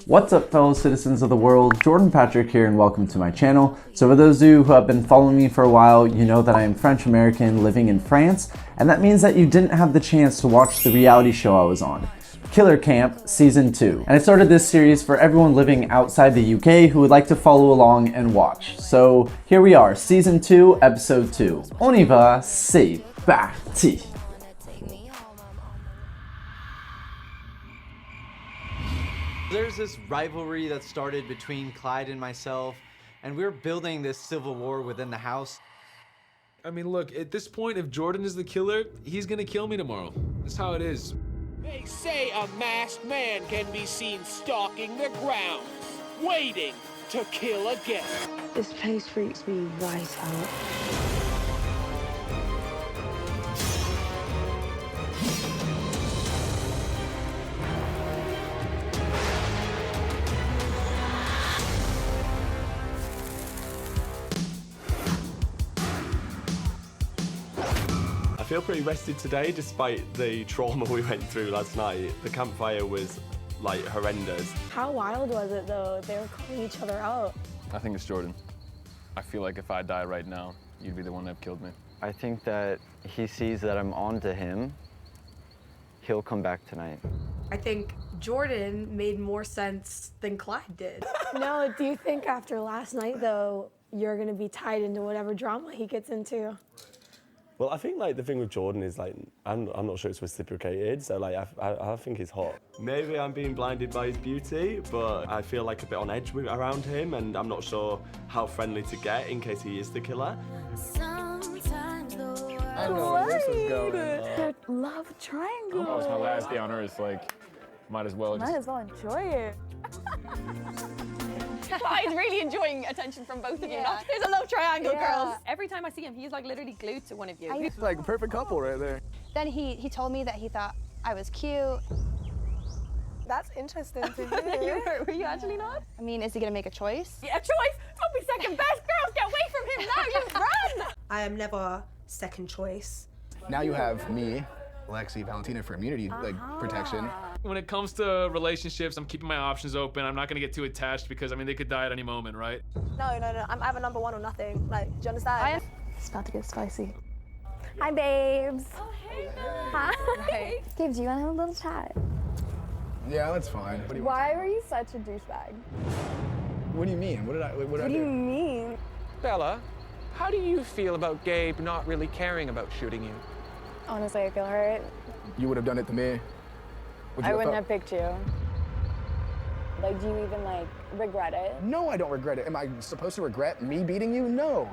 What's up, fellow citizens of the world? Jordan Patrick here, and welcome to my channel. So for those of you who have been following me for a while, you know that I am French American living in France, and that means that you didn't have the chance to watch the reality show I was on, Killer Camp Season 2. And I started this series for everyone living outside the UK who would like to follow along and watch. So here we are, Season 2, Episode 2. On y va, c'est parti! There's this rivalry that started between Clyde and myself, and we're building this civil war within the house. I mean, look, at this point, if Jordan is the killer, he's gonna kill me tomorrow. That's how it is. They say a masked man can be seen stalking the grounds, waiting to kill again. This place freaks me right out. I feel pretty rested today despite the trauma we went through last night. The campfire was like horrendous. How wild was it though? They were calling each other out. I think it's Jordan. I feel like if I die right now, you'd be the one that killed me. I think that he sees that I'm on to him. He'll come back tonight. I think Jordan made more sense than Clyde did. No, do you think after last night though, you're gonna be tied into whatever drama he gets into? Well, I think like the thing with Jordan is like, I'm not sure it's reciprocated, so like I think he's hot. Maybe I'm being blinded by his beauty, but I feel like a bit on edge around him, and I'm not sure how friendly to get in case he is the killer. I know where this is going. Their love triangle. Oh, it's my last day on Earth, like, might as well enjoy it. He's really enjoying attention from both of you. There's a love triangle, girls. Every time I see him, he's like literally glued to one of you. It's like a perfect couple right there. Then he told me that he thought I was cute. That's interesting to hear. Were you actually not? I mean, is he gonna make a choice? Yeah, choice? Don't be second best. Girls, get away from him now. You run. I am never second choice. Now you have me, Lexi, Valentina for immunity protection. When it comes to relationships, I'm keeping my options open. I'm not gonna get too attached because, I mean, they could die at any moment, right? No. I'm either number one or nothing. Like, do you understand? It's about to get spicy. Hi, babes. Oh, hey. Hi. Babes, do you wanna have a little chat? Yeah, that's fine. What do you Why were you such a douchebag? What do you mean? What did I What do you mean? Bella, how do you feel about Gabe not really caring about shooting you? Honestly, I feel hurt. You would have done it to me. I wouldn't have picked you. Like, do you even, like, regret it? No, I don't regret it. Am I supposed to regret me beating you? No.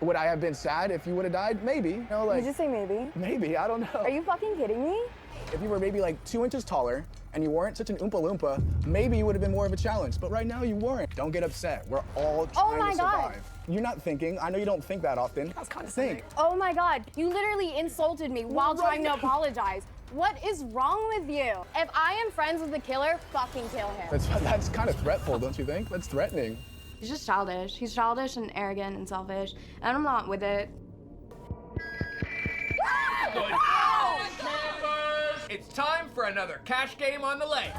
Would I have been sad if you would have died? Maybe. You know, like, Did you say maybe? maybe, I don't know. Are you fucking kidding me? If you were maybe like 2 inches taller and you weren't such an Oompa Loompa, maybe you would have been more of a challenge. But right now you weren't. Don't get upset. We're all trying to survive. You're not thinking. I know you don't think that often. That's kind of think. Oh my God, you literally insulted me while trying to apologize. What is wrong with you? If I am friends with the killer, fucking kill him. That's kind of threatful, don't you think? That's threatening. He's just childish. He's childish and arrogant and selfish, and I'm not with it. It's time for another cash game on the lake.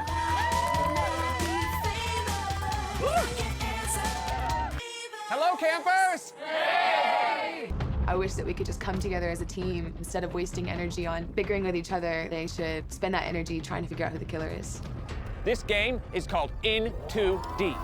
Hello, campers! Hey! I wish that we could just come together as a team instead of wasting energy on bickering with each other. They should spend that energy trying to figure out who the killer is. This game is called In Too Deep.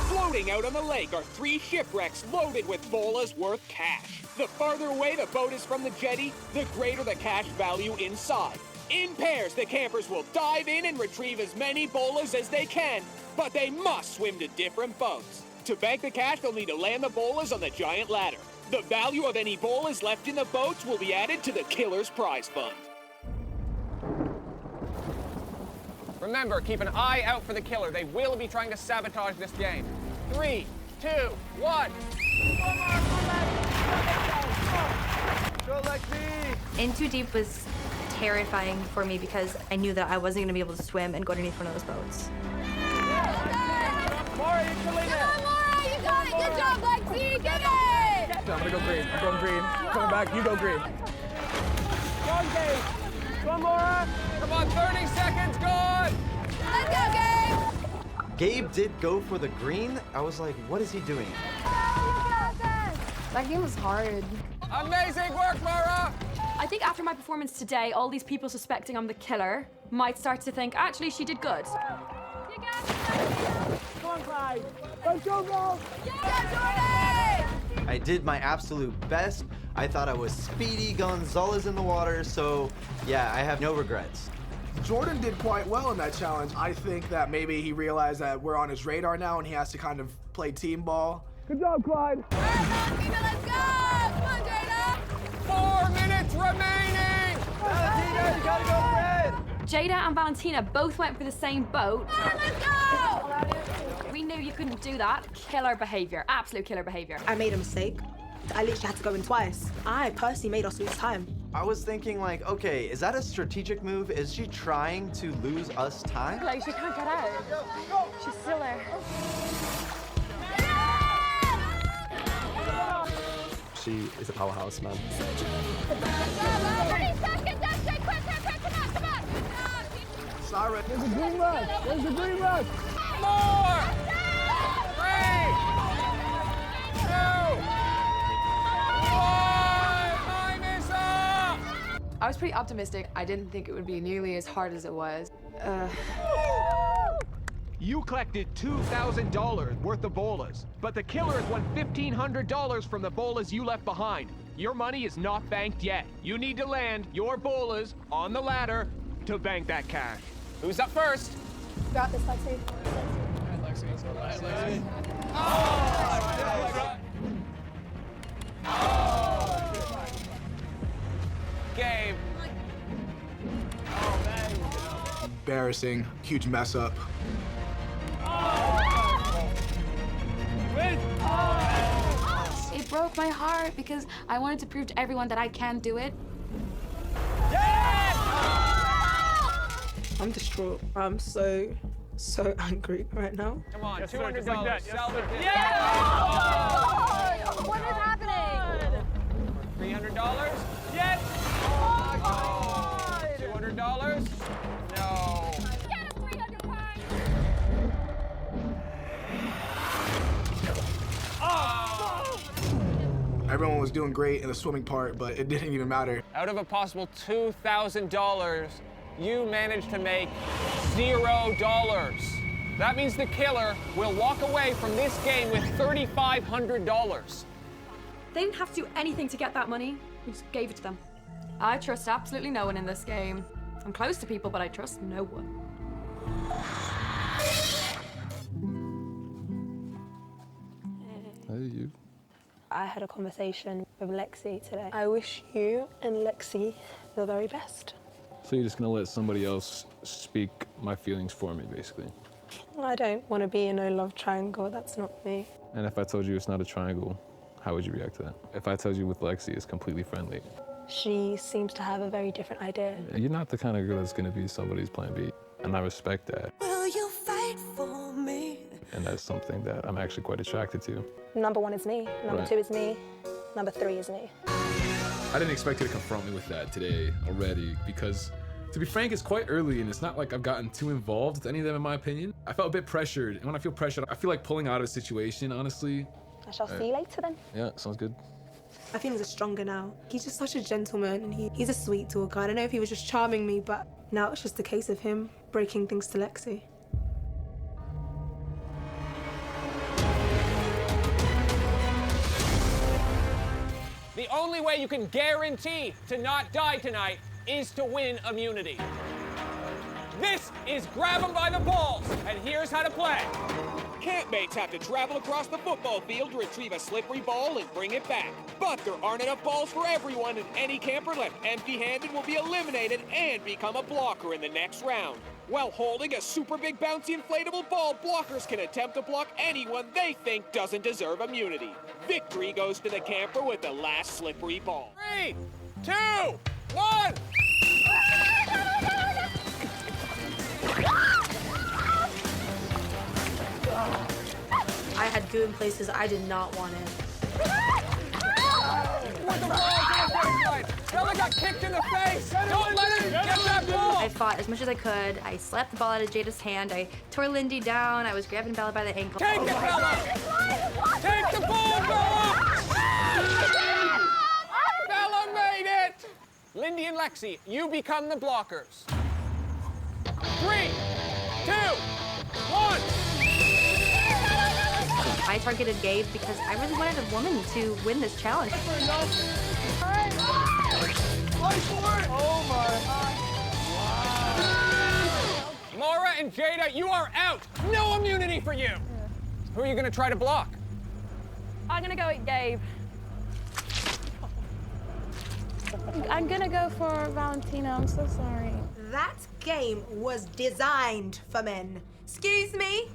Floating out on the lake are 3 shipwrecks loaded with bolas worth cash. The farther away the boat is from the jetty, the greater the cash value inside. In pairs, the campers will dive in and retrieve as many bolas as they can, but they must swim to different boats. To bank the cash, they'll need to land the bolas on the giant ladder. The value of any bolas left in the boats will be added to the killer's prize fund. Remember, keep an eye out for the killer. They will be trying to sabotage this game. 3, 2, 1. Go, Lexi! In Too Deep was terrifying for me because I knew that I wasn't gonna be able to swim and go underneath one of those boats. Laura, you can lead it. Come on, Laura, you got it. Good job, Lexi. Get it. I'm gonna go green. I'm going green. Coming back, you go green. Go on, Gabe. Come on, Laura. Come on, 30 seconds, gone. Gabe did go for the green, I was like, what is he doing? That game was hard. Amazing work, Mara! I think after my performance today, all these people suspecting I'm the killer might start to think, actually, she did good. Come on, Clyde. Let's go, bro. I did my absolute best. I thought I was Speedy Gonzalez in the water, so yeah, I have no regrets. Jordan did quite well in that challenge. I think that maybe he realized that we're on his radar now and he has to kind of play team ball. Good job, Clyde. Let's go! Come on, Jada! 4 minutes remaining! Valentina, you gotta go red! Jada and Valentina both went for the same boat. Let's go! We knew you couldn't do that. Killer behavior, absolute killer behavior. I made a mistake. I literally had to go in twice. I personally made us lose time. I was thinking like, okay, is that a strategic move? Is she trying to lose us time? Like, she can't get out. She's still there. She is a powerhouse, man. 30 seconds, Dustin! Quick, come on! Sorry. There's a green left. There's a green left. More! 3, 2, 1, time is up! I was pretty optimistic. I didn't think it would be nearly as hard as it was. You collected $2,000 worth of bolas, but the killers won $1,500 from the bolas you left behind. Your money is not banked yet. You need to land your bolas on the ladder to bank that cash. Who's up first? Got this, Lexi. Gabe. Embarrassing. Huge mess up. It broke my heart because I wanted to prove to everyone that I can do it. I'm distraught. I'm so angry right now. Come on, $200. Salvage it. What is happening? $300? Yes! Oh my God! $200? No. Get him 300 times! Everyone was doing great in the swimming part, but it didn't even matter. Out of a possible $2,000, you managed to make $0. That means the killer will walk away from this game with $3,500. They didn't have to do anything to get that money. We just gave it to them. I trust absolutely no one in this game. I'm close to people, but I trust no one. Hey, you. I had a conversation with Lexi today. I wish you and Lexi the very best. So you're just gonna let somebody else speak my feelings for me, basically? I don't want to be in a love triangle. That's not me. And if I told you it's not a triangle, how would you react to that? If I told you with Lexi it's completely friendly? She seems to have a very different idea. You're not the kind of girl that's gonna be somebody's plan B, and I respect that. Will you fight for me? And that's something that I'm actually quite attracted to. Number 1 is me. Number Right. 2 is me. Number 3 is me. I didn't expect you to confront me with that today already because, to be frank, it's quite early and it's not like I've gotten too involved with any of them in my opinion. I felt a bit pressured, and when I feel pressured, I feel like pulling out of a situation, honestly. I shall see you later then. Yeah, sounds good. My feelings are stronger now. He's just such a gentleman and he's a sweet talker. I don't know if he was just charming me, but now it's just a case of him breaking things to Lexi. The only way you can guarantee to not die tonight is to win immunity. This is grab 'em by the balls, and here's how to play. Campmates have to travel across the football field to retrieve a slippery ball and bring it back. But there aren't enough balls for everyone, and any camper left empty-handed will be eliminated and become a blocker in the next round. While holding a super big bouncy inflatable ball, blockers can attempt to block anyone they think doesn't deserve immunity. Victory goes to the camper with the last slippery ball. 3, 2, 1! I had goo in places I did not want it. With the ball to the finish line. Bella got kicked in the face! Don't let her get that ball! I fought as much as I could. I slapped the ball out of Jada's hand. I tore Lindy down. I was grabbing Bella by the ankle. Take it, Bella! Take the ball, Bella! Bella made it! Lindy and Lexi, you become the blockers. 3, 2, 1. I targeted Gabe because I really wanted a woman to win this challenge. Oh my. Laura and Jada, you are out. No immunity for you. Who are you going to try to block? I'm gonna go with Gabe. I'm gonna go for Valentina. I'm so sorry. That game was designed for men. Excuse me?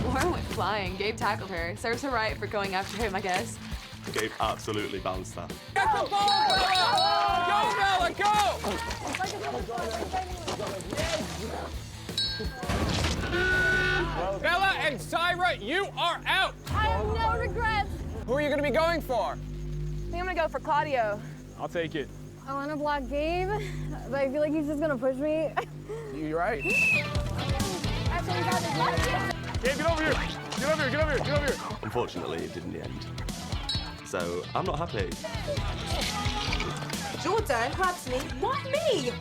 Lauren went flying. Gabe tackled her. Serves her right for going after him, I guess. Gabe absolutely bounced that. Get the ball, Bella! Go, Bella, go! Bella and Syra, you are out! I have no regrets. Who are you going to be going for? I think I'm gonna go for Claudio. I'll take it. I want to block Gabe, but I feel like he's just gonna push me. You're right. Actually, got his left. Gabe, get over here! Get over here, get over here, get over here! Unfortunately, it didn't end. So, I'm not happy. Jordan grabs me. What, me?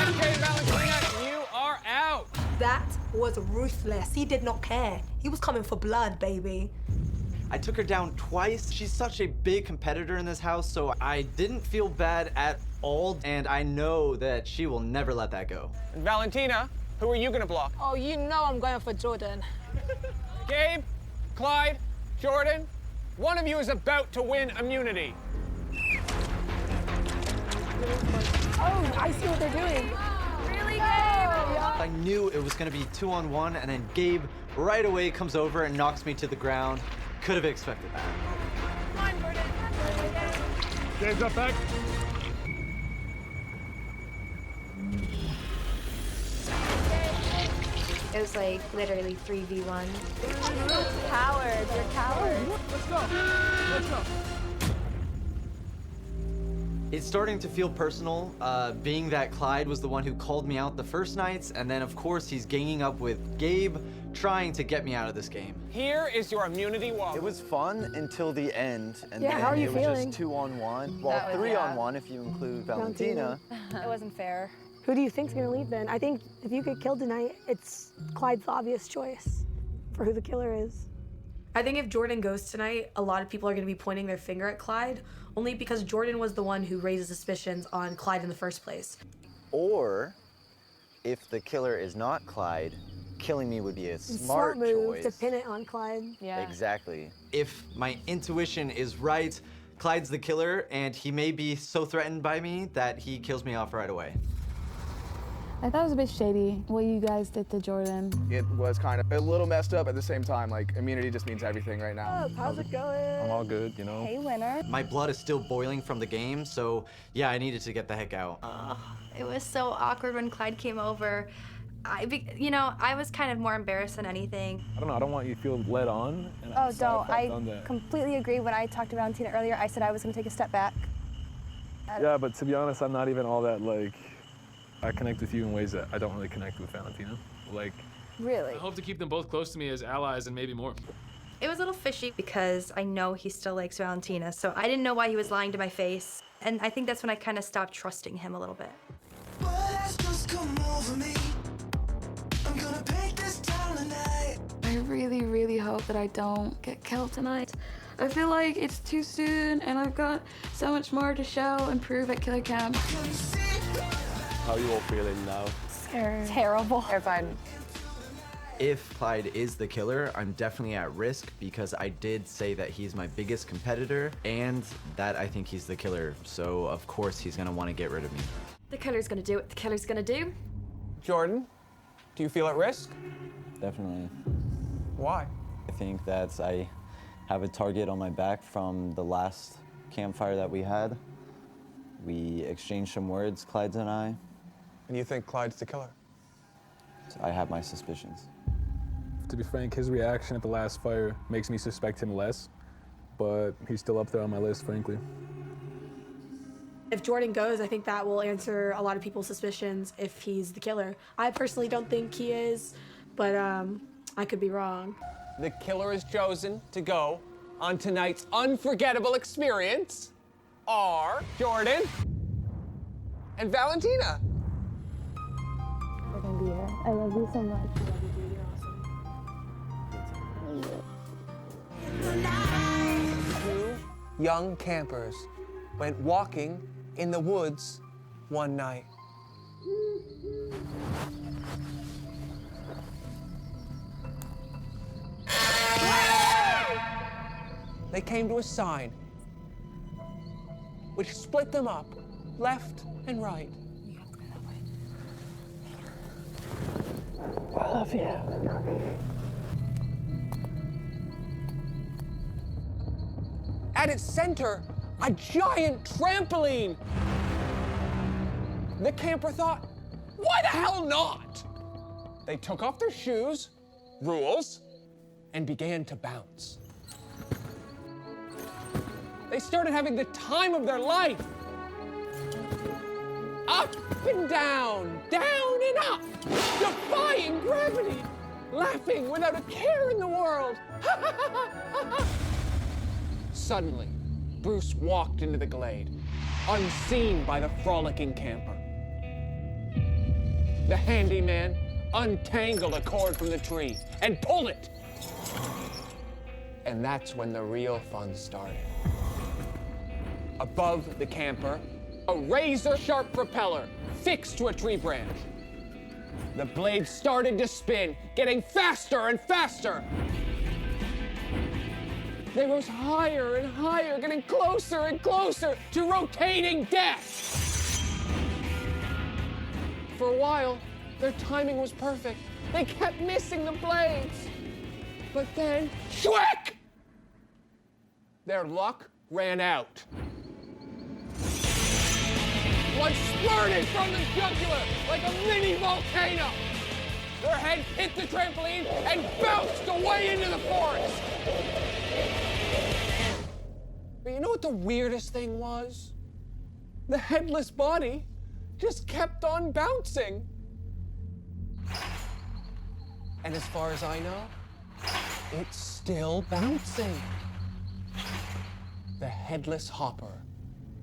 SK Valentina, you are out! That was ruthless. He did not care. He was coming for blood, baby. I took her down twice. She's such a big competitor in this house, so I didn't feel bad at all, and I know that she will never let that go. And Valentina, who are you going to block? Oh, you know I'm going for Jordan. Gabe, Clyde, Jordan, one of you is about to win immunity. Oh, I see what they're doing. Really, Gabe? I knew it was gonna be 2-on-1, and then Gabe right away comes over and knocks me to the ground. Could have expected that. Come on, Jordan. Gabe's up back. It was like literally 3v1. Coward, you're coward. Let's go. Let's go. It's starting to feel personal, being that Clyde was the one who called me out the first nights, and then of course he's ganging up with Gabe, trying to get me out of this game. Here is your immunity wall. It was fun until the end, and Yeah, then how are you it was feeling? just 2-on-1. Well, That was 3-on-1 if you include Valentina. It wasn't fair. Who do you think's gonna lead then? I think if you get killed tonight, it's Clyde's obvious choice for who the killer is. I think if Jordan goes tonight, a lot of people are going to be pointing their finger at Clyde, only because Jordan was the one who raised suspicions on Clyde in the first place. Or, if the killer is not Clyde, killing me would be a Smart move choice. to pin it on Clyde. Yeah. Exactly. If my intuition is right, Clyde's the killer, and he may be so threatened by me that he kills me off right away. I thought it was a bit shady what you guys did to Jordan. It was kind of a little messed up at the same time. Like, immunity just means everything right now. Oh, how's it going? I'm all good, you know? Hey, winner. My blood is still boiling from the game, so yeah, I needed to get the heck out. It was so awkward when Clyde came over. I was kind of more embarrassed than anything. I don't know, I don't want you to feel led on. And Oh, sorry don't. if I've I done that. completely agree. When I talked to Valentina earlier, I said I was going to take a step back. Yeah, but to be honest, I'm not even all that, like, I connect with you in ways that I don't really connect with Valentina. Like, Really? I hope to keep them both close to me as allies and maybe more. It was a little fishy because I know he still likes Valentina, so I didn't know why he was lying to my face. And I think that's when I kind of stopped trusting him a little bit. I really, really hope that I don't get killed tonight. I feel like it's too soon, and I've got so much more to show and prove at Killer Camp. How are you all feeling now? Scared. Terrible. Terrified. If Clyde is the killer, I'm definitely at risk because I did say that he's my biggest competitor and that I think he's the killer. So of course he's gonna want to get rid of me. The killer's gonna do what the killer's gonna do. Jordan, do you feel at risk? Definitely. Why? I think that I have a target on my back from the last campfire that we had. We exchanged some words, Clyde and I. And you think Clyde's the killer? So I have my suspicions. To be frank, his reaction at the last fire makes me suspect him less, but he's still up there on my list, frankly. If Jordan goes, I think that will answer a lot of people's suspicions if he's the killer. I personally don't think he is, but I could be wrong. The killer is chosen to go on tonight's unforgettable experience are Jordan and Valentina. We're gonna be here. I love you so much. Two young campers went walking in the woods one night. They came to a sign which split them up, left and right. I love you. At its center, a giant trampoline. The camper thought, why the hell not? They took off their shoes, rules, and began to bounce. They started having the time of their life. Up and down, down and up, defying gravity, laughing without a care in the world. Suddenly, Bruce walked into the glade, unseen by the frolicking camper. The handyman untangled a cord from the tree and pulled it. And that's when the real fun started. Above the camper, a razor-sharp propeller fixed to a tree branch. The blade started to spin, getting faster and faster. They rose higher and higher, getting closer and closer to rotating death. For a while, their timing was perfect. They kept missing the blades. But then, shwick! Their luck ran out. Blood spurted from the jugular like a mini volcano. Their head hit the trampoline and bounced away into the forest. But you know what the weirdest thing was? The headless body just kept on bouncing. And as far as I know, it's still bouncing. The headless hopper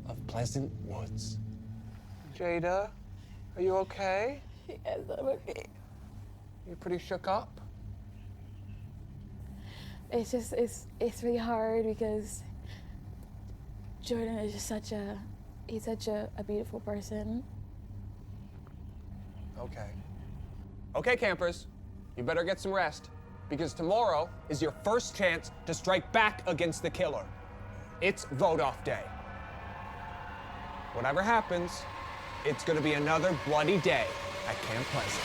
of Pleasant Woods. Jada, are you okay? Yes, I'm okay. You pretty shook up? It's just, it's really hard because Jordan is just he's such a beautiful person. Okay. Okay, campers, you better get some rest because tomorrow is your first chance to strike back against the killer. It's vote-off day. Whatever happens, it's gonna be another bloody day at Camp Pleasant.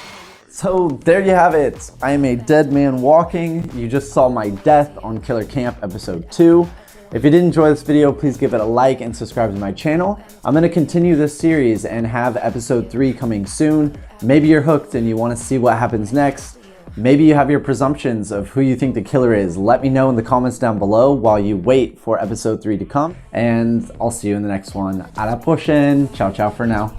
So there you have it. I am a dead man walking. You just saw my death on Killer Camp episode 2. If you did enjoy this video, please give it a like and subscribe to my channel. I'm gonna continue this series and have episode 3 coming soon. Maybe you're hooked and you wanna see what happens next. Maybe you have your presumptions of who you think the killer is. Let me know in the comments down below while you wait for episode 3 to come. And I'll see you in the next one. A la prochaine. Ciao, ciao for now.